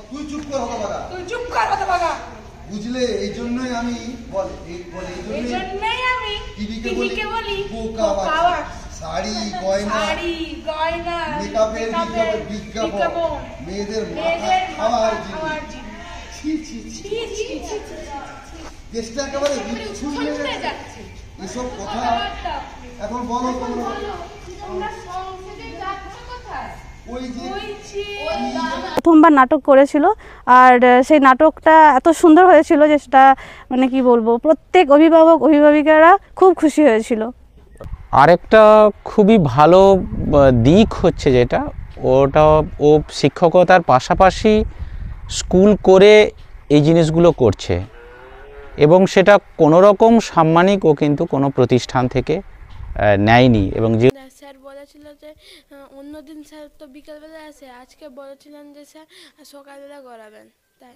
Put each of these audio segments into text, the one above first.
তুই চুপ কর হতভাগা, তুই চুপ কর হতভাগা। বুঝলে? এই জন্যই আমি টিভিকে বলি বোকা বাচ্চা। শাড়ি গয়না মেকআপের বিজ্ঞাপন, মেয়েদের মাথা খাওয়ার জিনিস। দেশটা একেবারে এসব কথা এখন বলো তোমরা। প্রথমবার নাটক করেছিল, আর সেই নাটকটা এত সুন্দর হয়েছিল যে সেটা মানে কি বলবো, প্রত্যেক অভিভাবক অভিভাবিকারা খুব খুশি হয়েছিল। আরেকটা খুবই ভালো দিক হচ্ছে যেটা, ওটা ও শিক্ষকতার পাশাপাশি স্কুল করে এই জিনিসগুলো করছে, এবং সেটা কোনো রকম সাম্মানিক ও কিন্তু কোনো প্রতিষ্ঠান থেকে নেয়নি। এবং যে স্যার বলেছিল যে অন্যদিন স্যার তো বিকালবেলা আসে, আজকে বলেছিলেন যে স্যার সকালবেলা করাবেন। তাই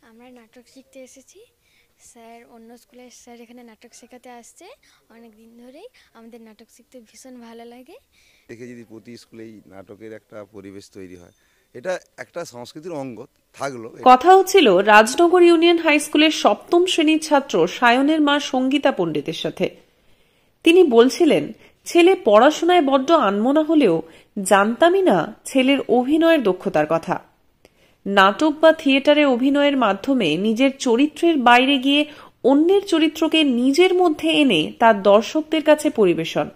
আমরা নাটক শিখতে এসেছি। স্যার অন্য স্কুলের স্যার এখানে নাটক শেখাতে আসছে অনেক দিন ধরেই। আমাদের নাটক শিখতে ভীষণ ভালো লাগে। দেখে যদি প্রতি স্কুলেই নাটকের একটা পরিবেশ তৈরি হয়, এটা একটা সংস্কৃতির অঙ্গ থাকলো। কথা হচ্ছিল রাজনগর ইউনিয়ন হাই স্কুলের সপ্তম শ্রেণীর ছাত্র সায়নের মা সঙ্গীতা পণ্ডিতের সাথে। তিনি বলছিলেন, ছেলে পড়াশোনায় বড্ড আনমনা হলেও জানতামই না ছেলের অভিনয়ের দক্ষতার কথা। নাটক বা থিয়েটারে অভিনয়ের মাধ্যমে নিজের চরিত্রের বাইরে গিয়ে অন্যের চরিত্রকে নিজের মধ্যে এনে তার দর্শকদের কাছে পরিবেশন,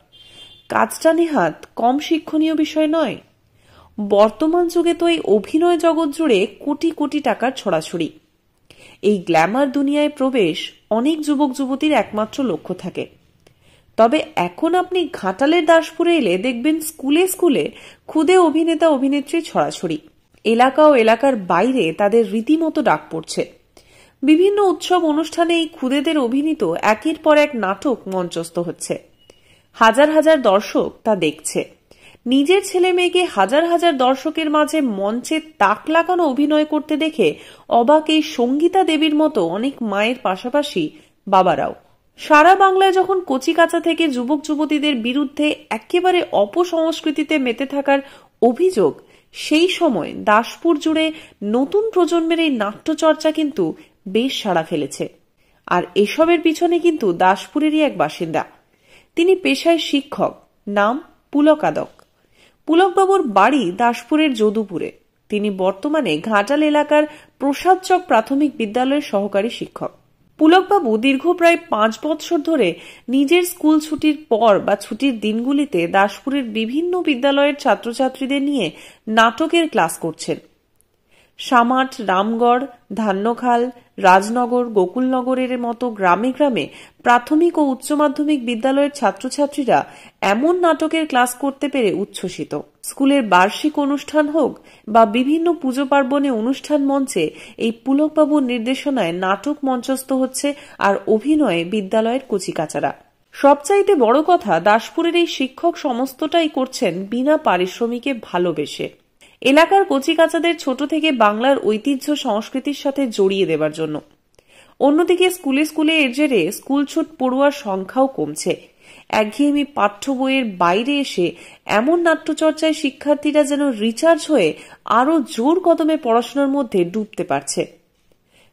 কাজটা নেহাত কম শিক্ষণীয় বিষয় নয়। বর্তমান যুগে তো এই অভিনয় জগৎ জুড়ে কোটি কোটি টাকার ছড়াছড়ি। এই গ্ল্যামার দুনিয়ায় প্রবেশ অনেক যুবক যুবতীর একমাত্র লক্ষ্য থাকে। তবে এখন আপনি ঘাটালের দাসপুরে এলে দেখবেন স্কুলে স্কুলে খুদে অভিনেতা অভিনেত্রী ছড়াছড়ি। এলাকা ও এলাকার বাইরে তাদের রীতিমতো ডাক পড়ছে। বিভিন্ন উৎসব অনুষ্ঠানে এই খুদেদের অভিনীত একের পর এক নাটক মঞ্চস্থ হচ্ছে। হাজার হাজার দর্শক তা দেখছে। নিজের ছেলে মেয়েকে হাজার হাজার দর্শকের মাঝে মঞ্চে তাক লাগানো অভিনয় করতে দেখে অবাক এই সঙ্গীতা দেবীর মতো অনেক মায়ের পাশাপাশি বাবারাও। সারা বাংলায় যখন কচিকাঁচা থেকে যুবক যুবতীদের বিরুদ্ধে একেবারে অপসংস্কৃতিতে মেতে থাকার অভিযোগ, সেই সময় দাসপুর জুড়ে নতুন প্রজন্মের এই নাট্যচর্চা কিন্তু বেশ সাড়া ফেলেছে। আর এসবের পিছনে কিন্তু দাসপুরেরই এক বাসিন্দা। তিনি পেশায় শিক্ষক, নাম পুলক আদক। পুলকবাবুর বাড়ি দাসপুরের যদুপুরে। তিনি বর্তমানে ঘাটাল এলাকার প্রসাদচক প্রাথমিক বিদ্যালয়ের সহকারী শিক্ষক। পুলকবাবু দীর্ঘ প্রায় 5 বছর ধরে নিজের স্কুল ছুটির পর বা ছুটির দিনগুলিতে দাসপুরের বিভিন্ন বিদ্যালয়ের ছাত্রছাত্রীদের নিয়ে নাটকের ক্লাস করছেন। সামাট, রামগড়, ধান্যখাল, রাজনগর, গোকুলনগরের মতো গ্রামে গ্রামে প্রাথমিক ও উচ্চ মাধ্যমিক বিদ্যালয়ের ছাত্রছাত্রীরা এমন নাটকের ক্লাস করতে পেরে উচ্ছ্বসিত। স্কুলের বার্ষিক অনুষ্ঠান হোক বা বিভিন্ন পুজো পার্বণে অনুষ্ঠান মঞ্চে এই পুলকবাবুর নির্দেশনায় নাটক মঞ্চস্থ হচ্ছে, আর অভিনয়ে বিদ্যালয়ের কচিকাচারা। সবচাইতে বড় কথা, দাসপুরের এই শিক্ষক সমস্তটাই করছেন বিনা পারিশ্রমিকে ভালোবেসে, এলাকার কচিকাচাদের ছোট থেকে বাংলার ঐতিহ্য সংস্কৃতির সাথে জড়িয়ে দেবার জন্য। অন্যদিকে স্কুলে স্কুলে এর জেরে স্কুল ছুট পড়ুয়ার সংখ্যাও কমছে। একঘেয়েমি পাঠ্য বইয়ের বাইরে এসে এমন নাট্যচর্চায় শিক্ষার্থীরা যেন রিচার্জ হয়ে আরো জোর কদমে পড়াশোনার মধ্যে ডুবতে পারছে।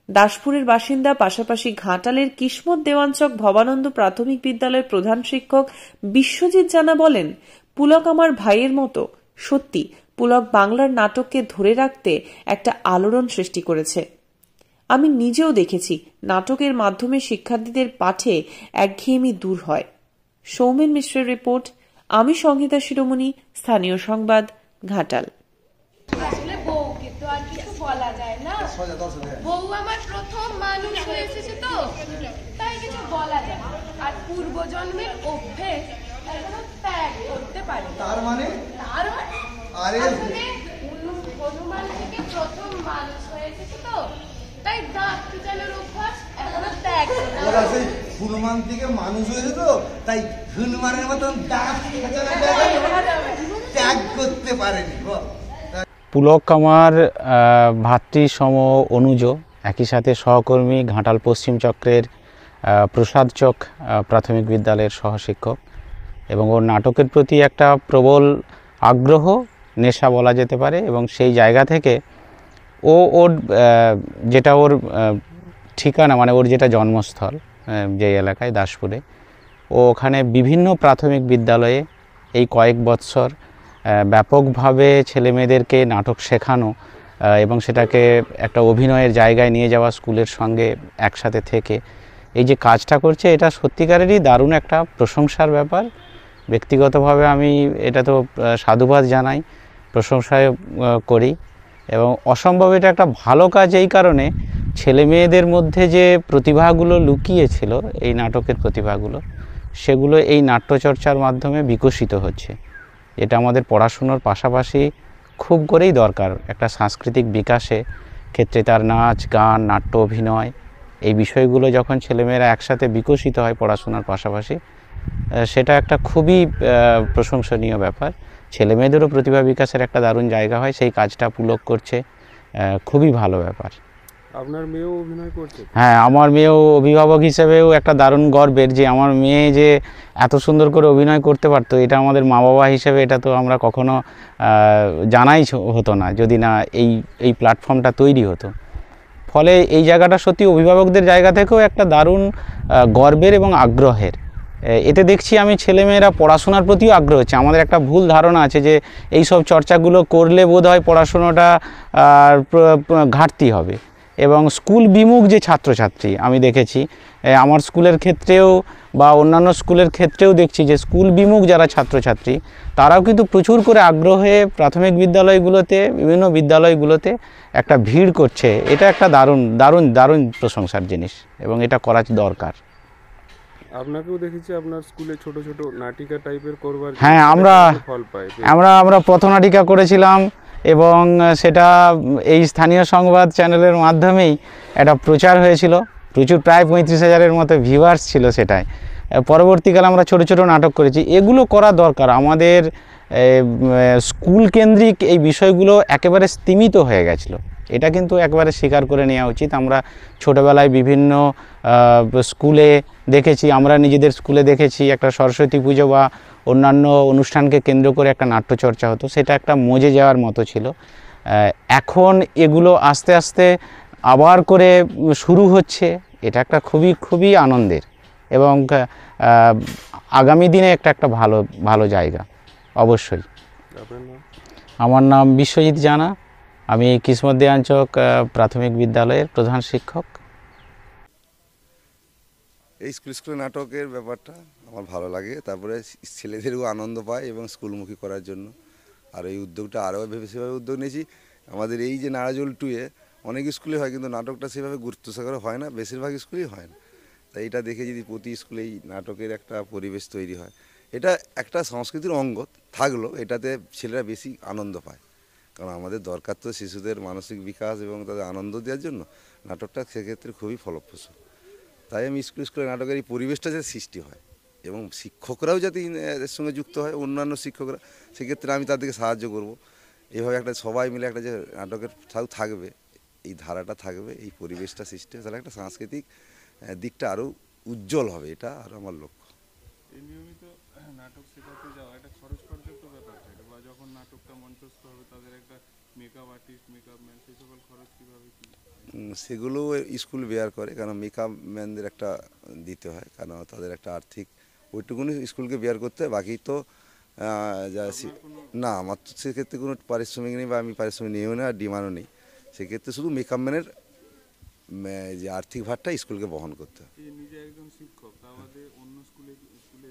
দাসপুরের বাসিন্দা, পাশাপাশি ঘাটালের কিসমত দেওয়ানচক ভবানন্দ প্রাথমিক বিদ্যালয়ের প্রধান শিক্ষক বিশ্বজিৎ জানা বলেন, পুলক আমার ভাইয়ের মতো। সত্যি পুলক বাংলার নাটককে ধরে রাখতে একটা আলোড়ন সৃষ্টি করেছে। আমি নিজেও দেখেছি নাটকের মাধ্যমে শিক্ষার্থীদের পাঠে একঘেয়েমি দূর হয়। সৌমেন মিশ্রের রিপোর্ট, আমি সংহিতা শিরোমণি, স্থানীয় সংবাদ, ঘাটাল। আসলে বউকে তো আর কিছু বলা যায় না। বউ আমার প্রথম মানুষ হয়েছে তো, তাই কিছু বলা যায়। আর পূর্বজন্মের অভ্যেস এখনো ত্যাগ করতে পারে। তার মানে হনুমান থেকে প্রথম মানুষ হয়েছে তো, তাই দাঁত পিটানোর অভ্যাস এখনো ত্যাগ করতে। হনুমান থেকে মানুষ হয়েছে তো, তাই হনুমানের মতন দাঁত ত্যাগ করতে পারেনি। পুলক আমার ভাতৃসম অনুজ, একই সাথে সহকর্মী, ঘাটাল পশ্চিম চক্রের প্রসাদচক প্রাথমিক বিদ্যালয়ের সহশিক্ষক, এবং ওর নাটকের প্রতি একটা প্রবল আগ্রহ, নেশা বলা যেতে পারে। এবং সেই জায়গা থেকে ওর যেটা ওর ঠিকানা, মানে ওর যেটা জন্মস্থল যে এলাকায় দাসপুরে, ও ওখানে বিভিন্ন প্রাথমিক বিদ্যালয়ে এই কয়েক বৎসর ব্যাপকভাবে ছেলেমেয়েদেরকে নাটক শেখানো এবং সেটাকে একটা অভিনয়ের জায়গায় নিয়ে যাওয়া, স্কুলের সঙ্গে একসাথে থেকে এই যে কাজটা করছে, এটা সত্যিকারেরই দারুণ একটা প্রশংসার ব্যাপার। ব্যক্তিগতভাবে আমি এটা তো সাধুবাদ জানাই, প্রশংসায় করি, এবং অসম্ভব এটা একটা ভালো কাজ এই কারণে, ছেলে মেয়েদের মধ্যে যে প্রতিভাগুলো লুকিয়ে ছিল, এই নাটকের প্রতিভাগুলো, সেগুলো এই নাট্যচর্চার মাধ্যমে বিকশিত হচ্ছে। এটা আমাদের পড়াশুনোর পাশাপাশি খুব করেই দরকার একটা সাংস্কৃতিক বিকাশে ক্ষেত্রে। তার নাচ, গান, নাট্য, অভিনয়, এই বিষয়গুলো যখন ছেলেমেয়েরা একসাথে বিকশিত হয় পড়াশোনার পাশাপাশি, সেটা একটা খুবই প্রশংসনীয় ব্যাপার। ছেলেমেয়েদেরও প্রতিভা বিকাশের একটা দারুণ জায়গা হয়, সেই কাজটা পুলক করছে, খুবই ভালো ব্যাপার। আপনার মেয়েও অভিনয় করছে? হ্যাঁ, আমার মেয়েও, অভিভাবক হিসেবেও একটা দারুণ গর্বের যে আমার মেয়ে যে এত সুন্দর করে অভিনয় করতে পারতো, এটা আমাদের মা বাবা হিসেবে এটা তো আমরা কখনো জানাই হতো না যদি না এই প্ল্যাটফর্মটা তৈরি হতো। ফলে এই জায়গাটা সত্যি অভিভাবকদের জায়গা থেকেও একটা দারুণ গর্বের এবং আগ্রহের। এতে দেখছি আমি ছেলেমেয়েরা পড়াশোনার প্রতিও আগ্রহ হচ্ছে। আমাদের একটা ভুল ধারণা আছে যে এই সব চর্চাগুলো করলে বোধহয় পড়াশোনাটা ঘাটতি হবে, এবং স্কুল বিমুখ যে ছাত্রছাত্রী আমি দেখেছি, আমার স্কুলের ক্ষেত্রেও বা অন্যান্য স্কুলের ক্ষেত্রেও দেখছি যে স্কুল বিমুখ যারা ছাত্রছাত্রী, তারাও কিন্তু প্রচুর করে আগ্রহে প্রাথমিক বিদ্যালয়গুলোতে, বিভিন্ন বিদ্যালয়গুলোতে একটা ভিড় করছে। এটা একটা দারুণ দারুণ দারুণ প্রশংসার জিনিস, এবং এটা করা দরকার। আপনাকেও দেখেছি আপনার স্কুলে ছোট ছোট নাটিকা টাইপের করবার। হ্যাঁ, আমরা পথনাটিকা করেছিলাম, এবং সেটা এই স্থানীয় সংবাদ চ্যানেলের মাধ্যমেই একটা প্রচার হয়েছিল। প্রায় 35,000-এর মতো ভিউয়ার্স ছিল সেটায়। পরবর্তীকালে আমরা ছোট ছোট নাটক করেছি। এগুলো করা দরকার। আমাদের স্কুল কেন্দ্রিক এই বিষয়গুলো একেবারে স্তীমিত হয়ে গেছিলো, এটা কিন্তু একবারে স্বীকার করে নেওয়া উচিত। আমরা ছোটোবেলায় বিভিন্ন স্কুলে দেখেছি, আমরা নিজেদের স্কুলে দেখেছি একটা সরস্বতী পুজো বা অন্যান্য অনুষ্ঠানকে কেন্দ্র করে একটা নাট্যচর্চা হতো, সেটা একটা মজে যাওয়ার মতো ছিল। এখন এগুলো আস্তে আস্তে আবার করে শুরু হচ্ছে, এটা একটা খুবই খুবই আনন্দের, এবং আগামী দিনে একটা ভালো ভালো জায়গা অবশ্যই। আমার নাম বিশ্বজিৎ জানা, আমি কিসমত দেয়াঞ্চক প্রাথমিক বিদ্যালয়ের প্রধান শিক্ষক। এই স্কুলে নাটকের ব্যাপারটা আমার ভালো লাগে, তারপরে ছেলেদেরও আনন্দ পায় এবং স্কুলমুখী করার জন্য। আর এই উদ্যোগটা আরও সেভাবে উদ্যোগ নিয়েছি। আমাদের এই যে নারাজল 2-এ অনেক স্কুলে হয়, কিন্তু নাটকটা সেভাবে গুরুত্ব সহকারে হয় না, বেশিরভাগ স্কুলেই হয় না। তাই এটা দেখে যদি প্রতি স্কুলেই নাটকের একটা পরিবেশ তৈরি হয়, এটা একটা সংস্কৃতির অঙ্গ থাকলো, এটাতে ছেলেরা বেশি আনন্দ পায়। কারণ আমাদের দরকার তো শিশুদের মানসিক বিকাশ এবং তাদের আনন্দ দেওয়ার জন্য নাটকটা সেক্ষেত্রে খুবই ফলপ্রসূ। তাই আমি স্কুলে নাটকের এই পরিবেশটা যাতে সৃষ্টি হয়, এবং শিক্ষকরাও যাতে এর সঙ্গে যুক্ত হয়, অন্যান্য শিক্ষকরা, সেক্ষেত্রে আমি তাদেরকে সাহায্য করব। এইভাবে একটা সবাই মিলে একটা যে নাটকের থাকবে, এই ধারাটা থাকবে, এই পরিবেশটা সৃষ্টি হয়, তাহলে একটা সাংস্কৃতিক দিকটা আরও উজ্জ্বল হবে, এটা আর আমার লক্ষ্য। এই নিয়মিত নাটক শেখাতে যাওয়া একটা খরচের তো ব্যাপার থাকে, বা যখন নাটকটা মঞ্চস্থ হবে তাদের একটা মেকআপ আর্টিস্ট, মেকআপ ম্যান, সেই সকল খরচ কীভাবে কী? সেগুলো স্কুল বেয়ার করে, কারণ মেকআপ ম্যানদের একটা দিতে হয়, কারণ তাদের একটা আর্থিক ওইটুকুনি স্কুলকে বেয়ার করতে হয়। বাকি তো না, আমার তো সেক্ষেত্রে কোনো পারিশ্রমিক নেই, বা আমি পারিশ্রমিক নিয়েও না, আর ডিমান্ডও নেই। সেক্ষেত্রে শুধু মেকআপ ম্যানের যে আর্থিক ভারটা স্কুলকে বহন করতে হয়। নিজে একজন শিক্ষক, তা আমাদের অন্য স্কুলে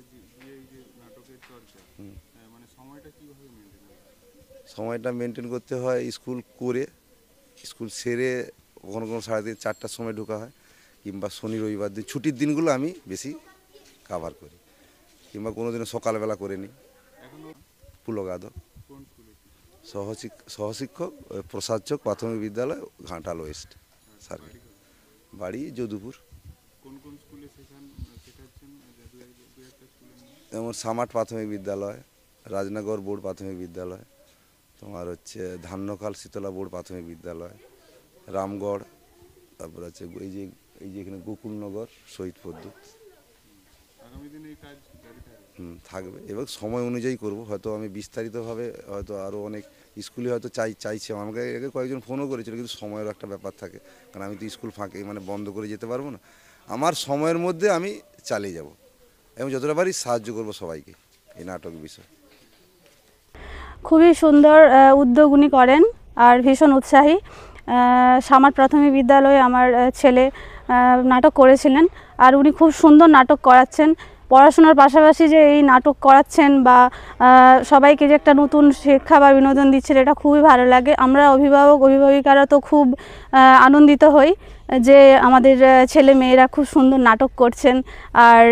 গিয়ে এই যে নাটকের চর্চা, মানে সময়টা কীভাবে মেনটেন হয়? সময়টা মেনটেন করতে হয় স্কুল করে, স্কুল সেরে কখনো 3:30-4টার সময় ঢোকা হয়, কিংবা শনি রবিবার দিন ছুটির দিনগুলো আমি বেশি কাভার করি, কিংবা কোনো দিনও সকালবেলা করে নিই। পুলগাদক সহশিক্ষক, প্রসাদচক প্রাথমিক বিদ্যালয়, ঘাটাল ওয়েস্ট সার্কেল। বাড়ি যদুপুর। যেমন সামাট প্রাথমিক বিদ্যালয়, রাজনগর বোর্ড প্রাথমিক বিদ্যালয়, তোমার হচ্ছে ধান্যখাল শীতলা বোর্ড প্রাথমিক বিদ্যালয়, রামগড়, তারপর হচ্ছে এই যে এখানে গোকুলনগর শহীদ পদ্মু। থাকবে, এবং সময় অনুযায়ী করব। হয়তো আমি বিস্তারিতভাবে হয়তো আরও অনেক স্কুলে হয়তো চাইছে আমাকে আগে কয়েকজন ফোনও করেছিল, কিন্তু সময়ের একটা ব্যাপার থাকে, কারণ আমি তো স্কুল ফাঁকে মানে বন্ধ করে যেতে পারবো না। আমার সময়ের মধ্যে আমি চালিয়ে যাব এবং যতটা পারি সাহায্য করব সবাইকে এই নাটক বিষয়। খুবই সুন্দর উদ্যোগ উনি করেন আর ভীষণ উৎসাহী। সামার প্রাথমিক বিদ্যালয়ে আমার ছেলে নাটক করেছিলেন, আর উনি খুব সুন্দর নাটক করাচ্ছেন। পড়াশোনার পাশাপাশি যে এই নাটক করাচ্ছেন বা সবাইকে যে একটা নতুন শিক্ষা বা বিনোদন দিচ্ছেন, এটা খুবই ভালো লাগে। আমরা অভিভাবিকারা তো খুব আনন্দিত হই যে আমাদের ছেলে মেয়েরা খুব সুন্দর নাটক করছেন। আর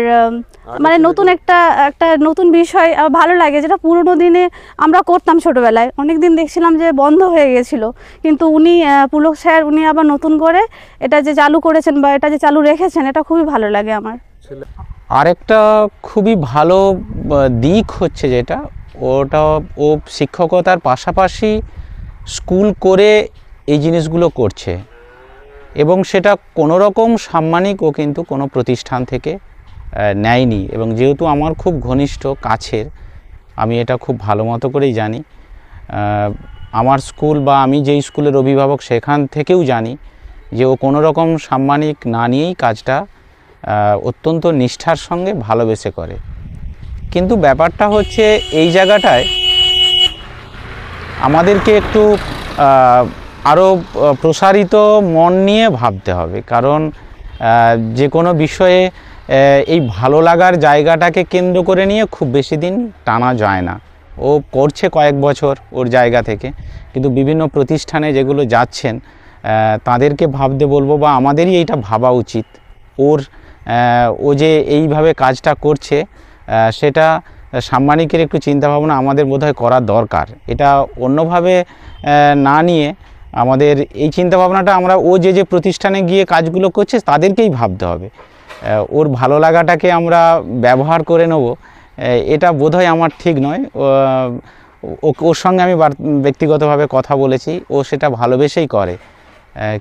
মানে নতুন একটা নতুন বিষয় ভালো লাগে, যেটা পুরোনো দিনে আমরা করতাম ছোটোবেলায়। অনেক দিন দেখছিলাম যে বন্ধ হয়ে গেছিল, কিন্তু উনি পুলক স্যার উনি আবার নতুন করে এটা যে চালু করেছেন বা এটা যে চালু রেখেছেন, এটা খুবই ভালো লাগে আমার। আরেকটা খুবই ভালো দিক হচ্ছে যেটা, ওটা ও শিক্ষকতার পাশাপাশি স্কুল করে এই জিনিসগুলো করছে এবং সেটা কোনো রকম সাম্মানিক ও কিন্তু কোনো প্রতিষ্ঠান থেকে নেয়নি। এবং যেহেতু আমার খুব ঘনিষ্ঠ কাছের, আমি এটা খুব ভালো মতো করেই জানি। আমার স্কুল বা আমি যেই স্কুলের অভিভাবক সেখান থেকেও জানি যে ও কোনো রকম সাম্মানিক না নিয়েই কাজটা অত্যন্ত নিষ্ঠার সঙ্গে ভালোবেসে করে। কিন্তু ব্যাপারটা হচ্ছে এই জায়গাটায় আমাদেরকে একটু আরও প্রসারিত মন নিয়ে ভাবতে হবে, কারণ যে কোনো বিষয়ে এই ভালো লাগার জায়গাটাকে কেন্দ্র করে নিয়ে খুব বেশি দিন টানা যায় না। ও করছে কয়েক বছর ওর জায়গা থেকে, কিন্তু বিভিন্ন প্রতিষ্ঠানে যেগুলো যাচ্ছেন তাদেরকে ভাবতে বলবো বা আমাদেরই এইটা ভাবা উচিত, ও যে এইভাবে কাজটা করছে সেটা সাম্মানিকের একটু চিন্তাভাবনা আমাদের বোধহয় করা দরকার। এটা অন্যভাবে না নিয়ে আমাদের এই চিন্তাভাবনাটা আমরা ও যে প্রতিষ্ঠানে গিয়ে কাজগুলো করছে তাদেরকেই ভাবতে হবে। ওর ভালো লাগাটাকে আমরা ব্যবহার করে নেব, এটা বোধহয় আমার ঠিক নয়। ওর সঙ্গে আমি ব্যক্তিগতভাবে কথা বলেছি, ও সেটা ভালোবেসেই করে,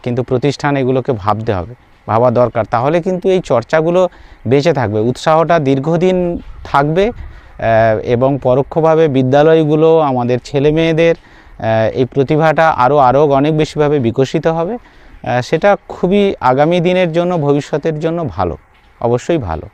কিন্তু প্রতিষ্ঠান এগুলোকে ভাবা দরকার। তাহলে কিন্তু এই চর্চাগুলো বেঁচে থাকবে, উৎসাহটা দীর্ঘদিন থাকবে এবং পরোক্ষভাবে বিদ্যালয়গুলো আমাদের ছেলে মেয়েদের এই প্রতিভাটা আরও অনেক বেশিভাবে বিকশিত হবে। সেটা খুবই আগামী দিনের জন্য, ভবিষ্যতের জন্য ভালো, অবশ্যই ভালো।